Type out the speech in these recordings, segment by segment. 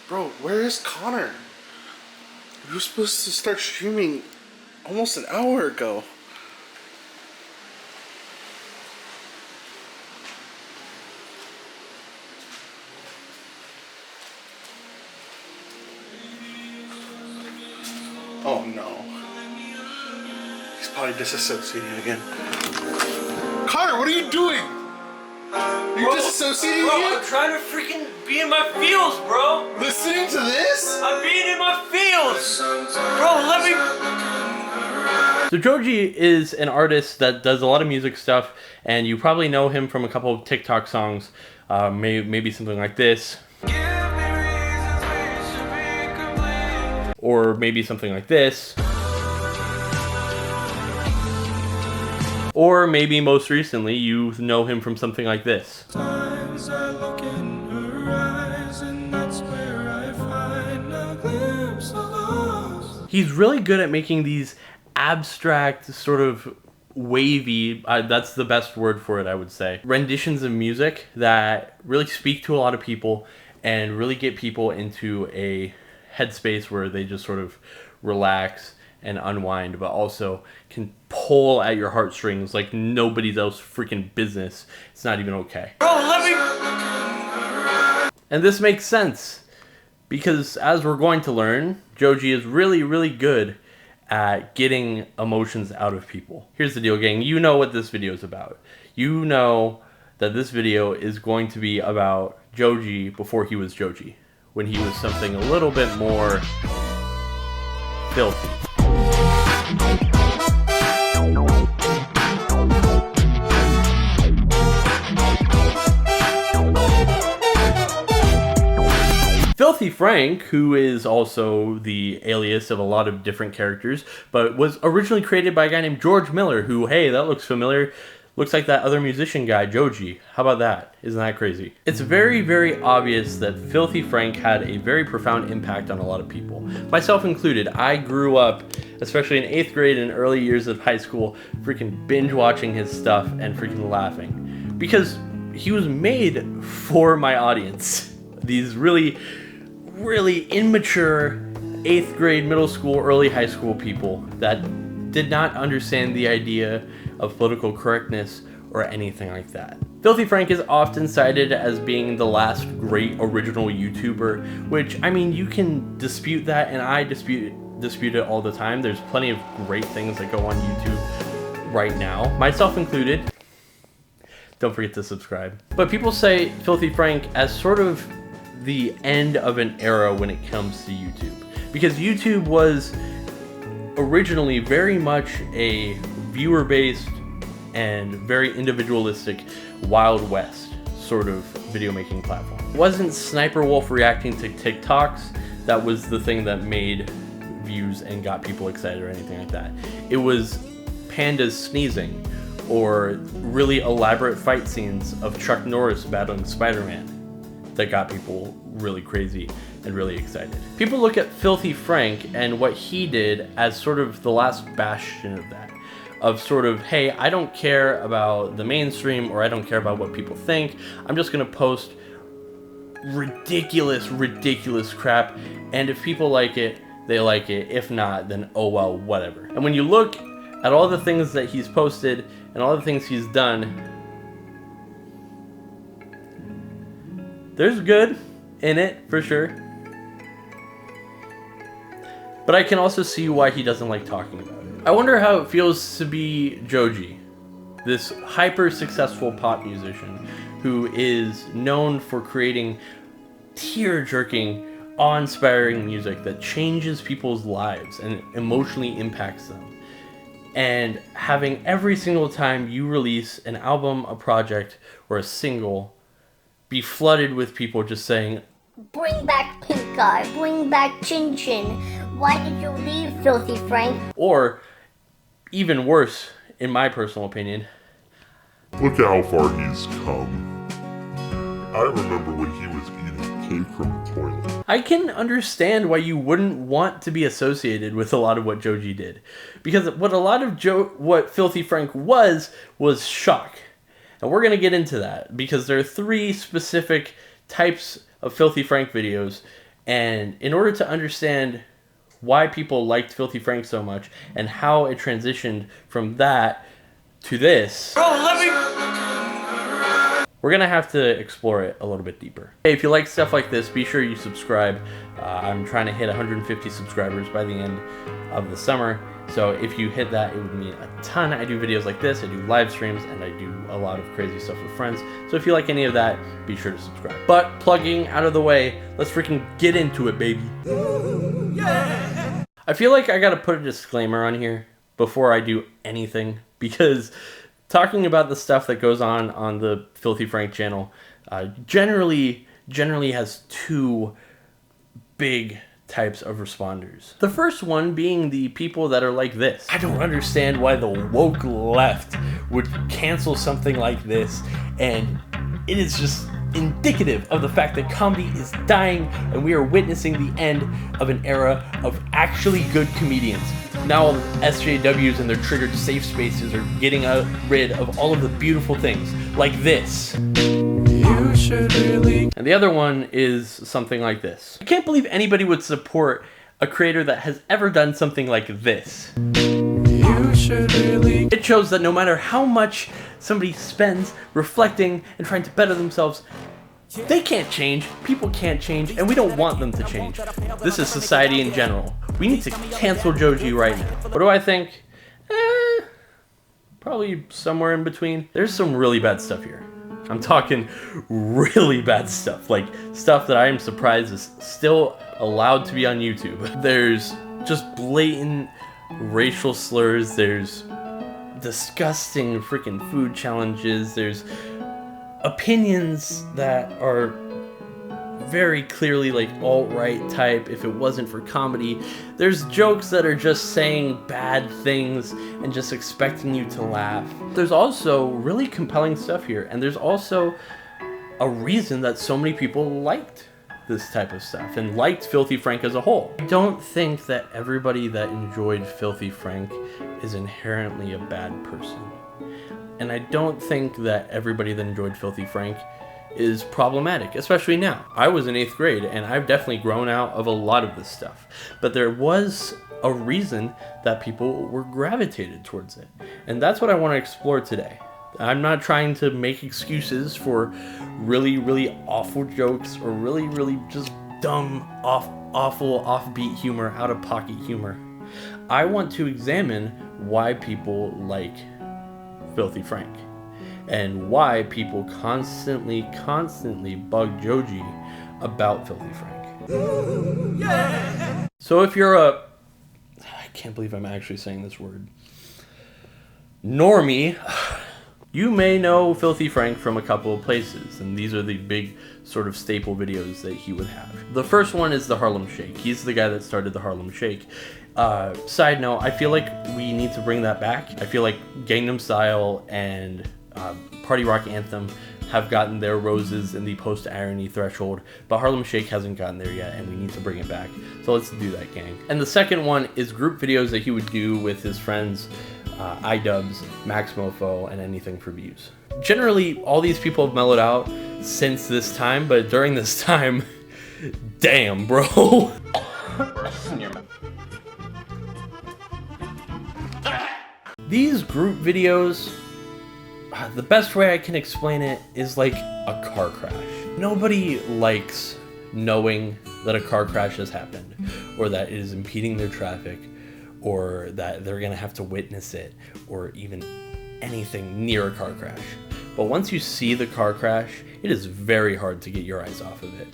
Bro, where is Connor? He was supposed to start streaming almost an hour ago. Oh no. He's probably disassociating again. Connor, what are you doing? You're disassociating again? I'm trying to freaking be in my feels, bro. Listening to this? I'm being in my feels. Bro, let me... So Joji is an artist that does a lot of music stuff, and you probably know him from a couple of TikTok songs, maybe something like this. Or maybe something like this. Or maybe most recently you know him from something like this. He's really good at making these abstract, sort of wavy, that's the best word for it, I would say, renditions of music that really speak to a lot of people and really get people into a headspace where they just sort of relax and unwind, but also can pull at your heartstrings like nobody's else freaking business. It's not even okay. Bro, let me... And this makes sense because, as we're going to learn, Joji is really, really good at getting emotions out of people. Here's the deal, gang. You know what this video is about. You know that this video is going to be about Joji before he was Joji, when he was something a little bit more filthy. Filthy Frank, who is also the alias of a lot of different characters, but was originally created by a guy named George Miller, who, hey, that looks familiar. Looks like that other musician guy, Joji. How about that? Isn't that crazy? It's very, very obvious that Filthy Frank had a very profound impact on a lot of people. Myself included. I grew up, especially in 8th grade and early years of high school, freaking binge watching his stuff and freaking laughing. Because he was made for my audience. These really, really immature 8th grade, middle school, early high school people that did not understand the idea of political correctness or anything like that. Filthy Frank is often cited as being the last great original YouTuber, which, I mean, you can dispute that, and I dispute it all the time. There's plenty of great things that go on YouTube right now, myself included. Don't forget to subscribe. But people say Filthy Frank as sort of the end of an era when it comes to YouTube, because YouTube was originally very much a viewer-based and very individualistic Wild West sort of video making platform. It wasn't Sniper Wolf reacting to TikToks that was the thing that made views and got people excited or anything like that. It was pandas sneezing or really elaborate fight scenes of Chuck Norris battling Spider-Man that got people really crazy and really excited. People look at Filthy Frank and what he did as sort of the last bastion of that. Of sort of, hey, I don't care about the mainstream or I don't care about what people think. I'm just gonna post ridiculous, ridiculous crap. And if people like it, they like it. If not, then oh well, whatever. And when you look at all the things that he's posted and all the things he's done, there's good in it, for sure. But I can also see why he doesn't like talking about it. I wonder how it feels to be Joji, this hyper-successful pop musician who is known for creating tear-jerking, awe-inspiring music that changes people's lives and emotionally impacts them. And having every single time you release an album, a project, or a single be flooded with people just saying, "Bring back Pink Eye, bring back Chin Chin. Why did you leave, Filthy Frank?" Or, even worse, in my personal opinion, "Look at how far he's come. I remember when he was eating cake from the toilet." I can understand why you wouldn't want to be associated with a lot of what Joji did. Because what Filthy Frank was shock. And we're going to get into that because there are 3 specific types of Filthy Frank videos, And in order to understand why people liked Filthy Frank so much and how it transitioned from that to this, Bro, let me... we're gonna have to explore it a little bit deeper. Hey, if you like stuff like this, be sure you subscribe. I'm trying to hit 150 subscribers by the end of the summer. So if you hit that, it would mean a ton. I do videos like this, I do live streams, and I do a lot of crazy stuff with friends. So if you like any of that, be sure to subscribe. But plugging out of the way, let's freaking get into it, baby. Yeah. I feel like I gotta put a disclaimer on here before I do anything, because talking about the stuff that goes on the Filthy Frank channel generally has two big types of responders. The first one being the people that are like this. I don't understand why the woke left would cancel something like this, and it is just indicative of the fact that comedy is dying and we are witnessing the end of an era of actually good comedians. Now SJWs and their triggered safe spaces are getting rid of all of the beautiful things like this. And the other one is something like this. I can't believe anybody would support a creator that has ever done something like this. It shows that no matter how much somebody spends reflecting and trying to better themselves, they can't change, people can't change, and we don't want them to change. This is society in general. We need to cancel Joji right now. What do I think? Probably somewhere in between. There's some really bad stuff here. I'm talking really bad stuff, like stuff that I am surprised is still allowed to be on YouTube. There's just blatant racial slurs, there's disgusting freaking food challenges, there's opinions that are very clearly like alt-right type if it wasn't for comedy. There's jokes that are just saying bad things and just expecting you to laugh. There's also really compelling stuff here, and there's also a reason that so many people liked this type of stuff and liked Filthy Frank as a whole. I don't think that everybody that enjoyed Filthy Frank is inherently a bad person. And I don't think that everybody that enjoyed Filthy Frank is problematic, especially now. I was in 8th grade and I've definitely grown out of a lot of this stuff, but there was a reason that people were gravitated towards it, and that's what I want to explore today. I'm not trying to make excuses for really awful jokes or really just dumb, awful, offbeat humor, out of pocket humor. I want to examine why people like Filthy Frank and why people constantly bug Joji about Filthy Frank. Yeah. So if you're I can't believe I'm actually saying this word, normie, you may know Filthy Frank from a couple of places, and these are the big sort of staple videos that he would have. The first one is the Harlem Shake. He's the guy that started the Harlem Shake. Side note, I feel like we need to bring that back. I feel like Gangnam Style and Party Rock Anthem have gotten their roses in the post-irony threshold, but Harlem Shake hasn't gotten there yet, and we need to bring it back. So let's do that, gang. And the second one is group videos that he would do with his friends, IDubbz, Max Mofo, and Anything for Views. Generally, all these people have mellowed out since this time, but during this time, damn, bro. These group videos, the best way I can explain it is like a car crash. Nobody likes knowing that a car crash has happened, or that it is impeding their traffic, or that they're gonna have to witness it, or even anything near a car crash. But once you see the car crash, it is very hard to get your eyes off of it.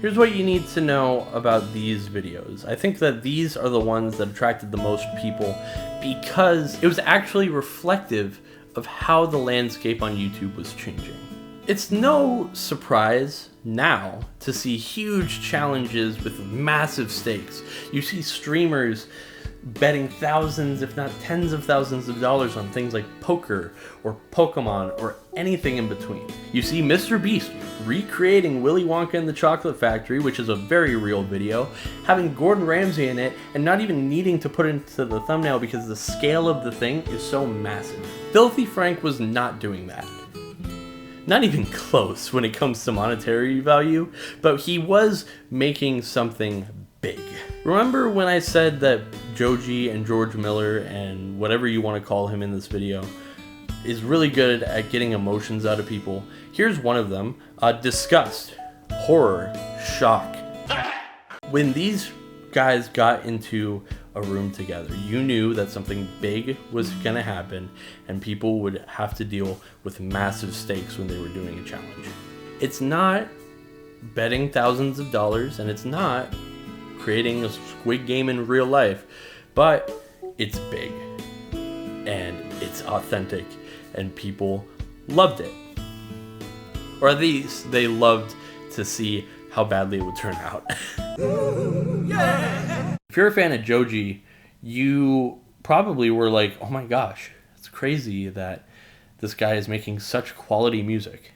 Here's what you need to know about these videos. I think that these are the ones that attracted the most people because it was actually reflective of how the landscape on YouTube was changing. It's no surprise now to see huge challenges with massive stakes. You see streamers betting thousands, if not tens of thousands of dollars on things like poker or Pokemon or anything in between. You see Mr. Beast recreating Willy Wonka and the Chocolate Factory, which is a very real video, having Gordon Ramsay in it and not even needing to put it into the thumbnail because the scale of the thing is so massive. Filthy Frank was not doing that. not even close when it comes to monetary value, but he was making something big. Remember when I said that Joji and George Miller, and whatever you want to call him in this video, is really good at getting emotions out of people? Here's one of them. Disgust, horror, shock. When these guys got into a room together, you knew that something big was gonna happen and people would have to deal with massive stakes when they were doing a challenge. It's not betting thousands of dollars, and it's not creating a Squid Game in real life, but it's big and it's authentic and people loved it. Or at least they loved to see how badly it would turn out. If you're a fan of Joji, you probably were like, oh my gosh, it's crazy that this guy is making such quality music.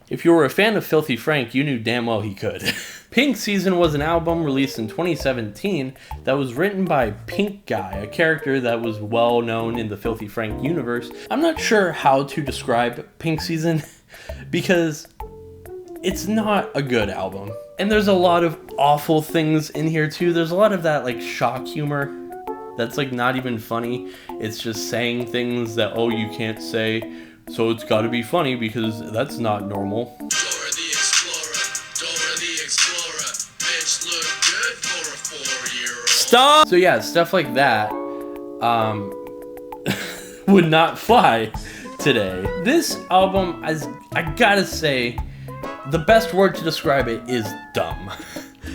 If you were a fan of Filthy Frank, you knew damn well he could. Pink Season was an album released in 2017 that was written by Pink Guy, a character that was well known in the Filthy Frank universe. I'm not sure how to describe Pink Season because it's not a good album. And there's a lot of awful things in here too. There's a lot of that like shock humor that's like not even funny. It's just saying things that, oh, you can't say, so it's gotta be funny because that's not normal. Dora the Explorer, bitch look good for a 4-year-old. Stop! So yeah, stuff like that would not fly today. This album, I gotta say, the best word to describe it is dumb.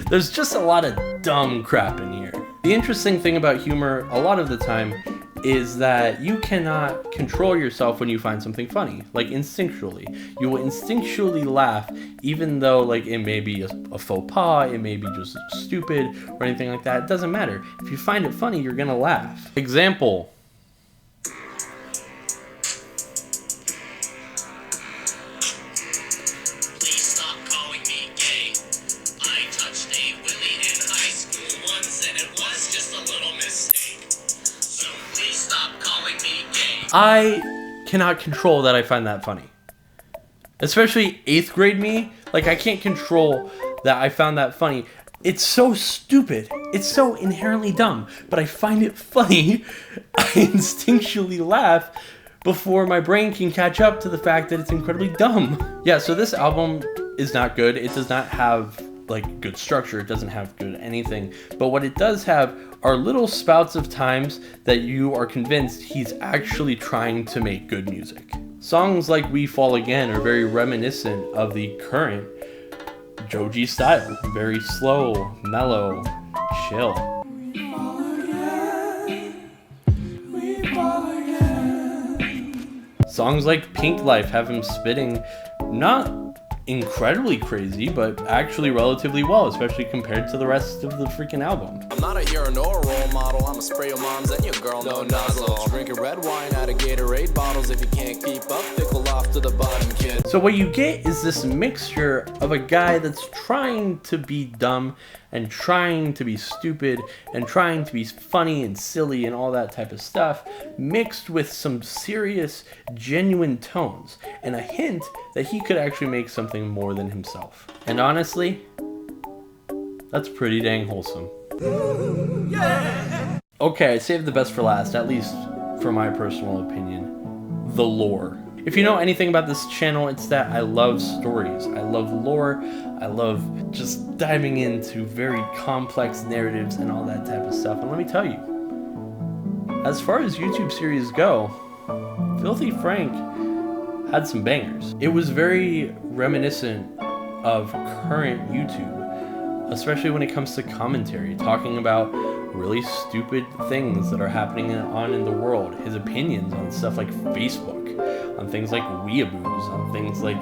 There's just a lot of dumb crap in here. The interesting thing about humor, a lot of the time, is that you cannot control yourself when you find something funny, like instinctually. You will instinctually laugh, even though like it may be a faux pas, it may be just stupid or anything like that. It doesn't matter. If you find it funny, you're gonna laugh. Example. I cannot control that I find that funny. Especially 8th grade me, like I can't control that I found that funny. It's so stupid. It's so inherently dumb, but I find it funny. I instinctually laugh before my brain can catch up to the fact that it's incredibly dumb. Yeah, so this album is not good. It does not have like good structure. It doesn't have good anything. But what it does have are little spouts of times that you are convinced he's actually trying to make good music. Songs like We Fall Again are very reminiscent of the current Joji style. Very slow, mellow, chill. Songs like Pink Life have him spitting not incredibly crazy, but actually relatively well, especially compared to the rest of the freaking album. I'm not a hero nor a role model. I'm a spray your moms and your girl, no nozzle. Drinking red wine out of Gatorade bottles. If you can't keep up, pickle off to the bottom, kid. So what you get is this mixture of a guy that's trying to be dumb and trying to be stupid and trying to be funny and silly and all that type of stuff, mixed with some serious, genuine tones and a hint that he could actually make something more than himself. And honestly, that's pretty dang wholesome. Okay, I saved the best for last, at least for my personal opinion. The lore. If you know anything about this channel, it's that I love stories. I love lore. I love just diving into very complex narratives and all that type of stuff. And let me tell you, as far as YouTube series go, Filthy Frank had some bangers. It was very reminiscent of current YouTube, especially when it comes to commentary, talking about really stupid things that are happening in the world, his opinions on stuff like Facebook, on things like weeaboos, on things like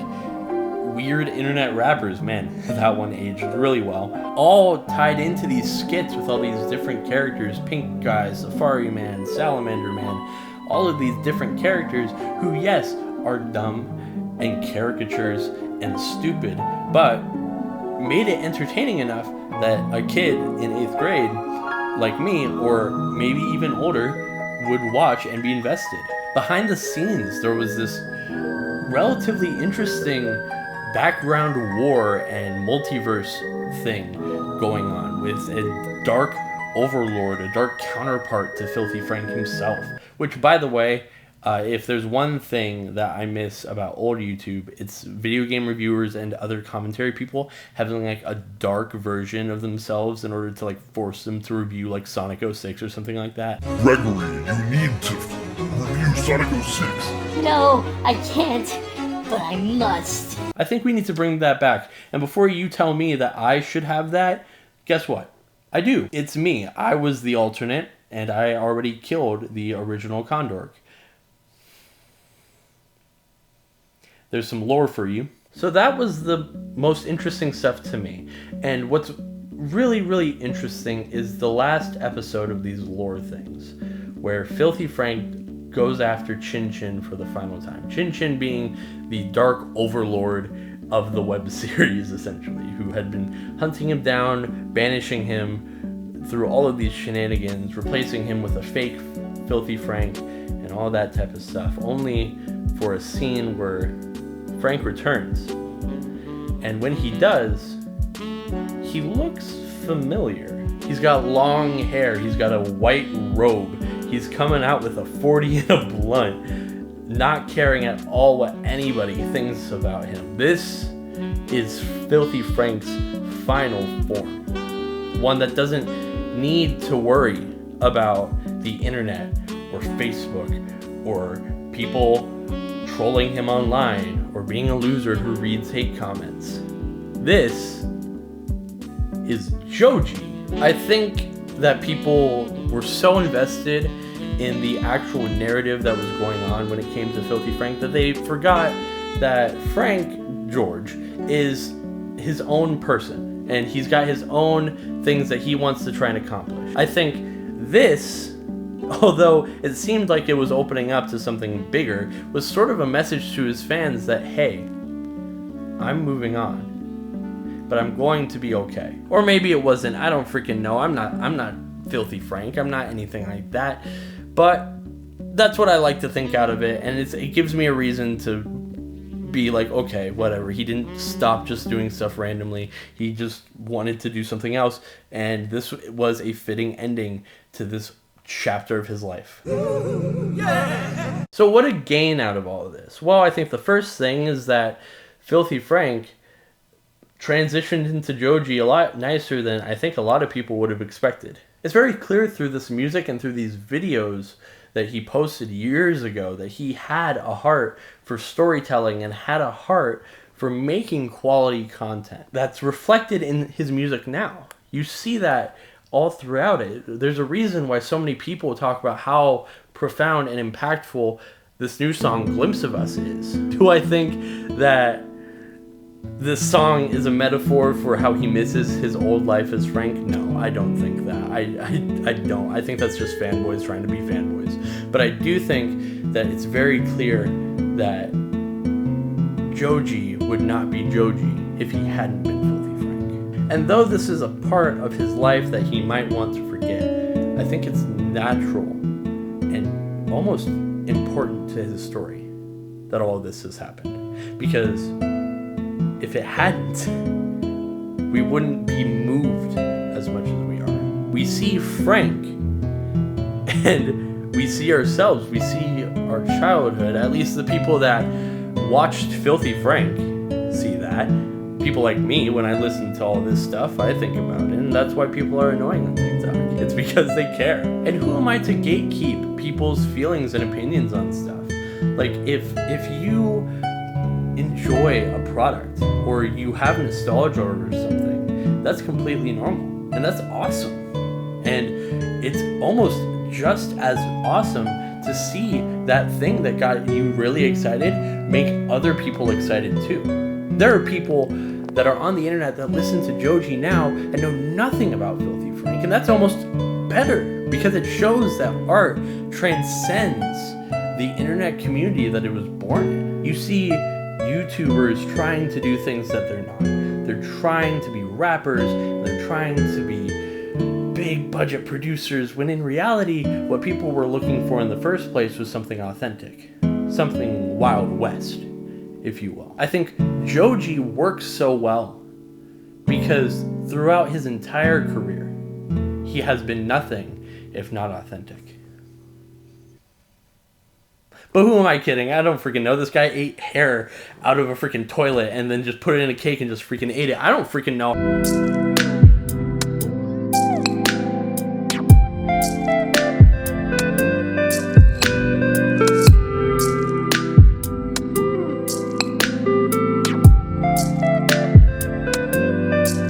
weird internet rappers. Man, that one aged really well. All tied into these skits with all these different characters, Pink Guy, Safari Man, Salamander Man, all of these different characters who, yes, are dumb and caricatures and stupid, but made it entertaining enough that a kid in 8th grade like me, or maybe even older, would watch and be invested. Behind the scenes, there was this relatively interesting background war and multiverse thing going on with a dark overlord, a dark counterpart to Filthy Frank himself. Which, by the way, if there's one thing that I miss about old YouTube, it's video game reviewers and other commentary people having like a dark version of themselves in order to like force them to review like Sonic 06 or something like that. Gregory, you need to review Sonic 06. No, I can't, but I must. I think we need to bring that back. And before you tell me that I should have that, guess what? I do. It's me. I was the alternate, and I already killed the original Condork. There's some lore for you. So that was the most interesting stuff to me. And what's really, really interesting is the last episode of these lore things, where Filthy Frank goes after Chin Chin for the final time. Chin Chin being the dark overlord of the web series, essentially, who had been hunting him down, banishing him through all of these shenanigans, replacing him with a fake Filthy Frank, and all that type of stuff, only for a scene where Frank returns. And when he does, he looks familiar. He's got long hair, he's got a white robe, he's coming out with a 40 and a blunt, not caring at all what anybody thinks about him. This is Filthy Frank's final form. One that doesn't need to worry about the internet or Facebook or people trolling him online or being a loser who reads hate comments. This is Joji. I think that people were so invested in the actual narrative that was going on when it came to Filthy Frank that they forgot that Frank George is his own person and he's got his own things that he wants to try and accomplish. I think this, although it seemed like it was opening up to something bigger, was sort of a message to his fans that, hey, I'm moving on, but I'm going to be okay. Or maybe it wasn't, I don't freaking know. I'm not Filthy Frank, I'm not anything like that, but that's what I like to think out of it, and it gives me a reason to be like, okay, whatever. He didn't stop just doing stuff randomly. He just wanted to do something else, and this was a fitting ending to this chapter of his life. Yeah. So what a gain out of all of this? Well, I think the first thing is that Filthy Frank transitioned into Joji a lot nicer than I think a lot of people would have expected. It's very clear through this music and through these videos that he posted years ago that he had a heart for storytelling and had a heart for making quality content. That's reflected in his music now. You see that all throughout it. There's a reason why so many people talk about how profound and impactful this new song, Glimpse of Us, is. Do I think that this song is a metaphor for how he misses his old life as Frank? No, I don't think that. I don't. I think that's just fanboys trying to be fanboys. But I do think that it's very clear that Joji would not be Joji if he hadn't been Filthy Frank. And though this is a part of his life that he might want to forget, I think it's natural and almost important to his story that all of this has happened. Because if it hadn't, we wouldn't be moved as much as we are. We see Frank, and we see ourselves, we see our childhood, at least the people that watched Filthy Frank see that. People like me, when I listen to all this stuff, I think about it, and that's why people are annoying on TikTok. It's because they care. And who am I to gatekeep people's feelings and opinions on stuff? Like, if you enjoy a product or you have nostalgia over something, that's completely normal and that's awesome. And it's almost just as awesome to see that thing that got you really excited make other people excited too. There are people that are on the internet that listen to Joji now and know nothing about Filthy Frank, and that's almost better because it shows that art transcends the internet community that it was born in. You see YouTubers trying to do things that they're not. They're trying to be rappers, they're trying to be big budget producers, when in reality, what people were looking for in the first place was something authentic, something Wild West. if you will. I think Joji works so well because throughout his entire career, he has been nothing if not authentic. But who am I kidding? I don't freaking know. This guy ate hair out of a freaking toilet and then just put it in a cake and just freaking ate it. I don't freaking know.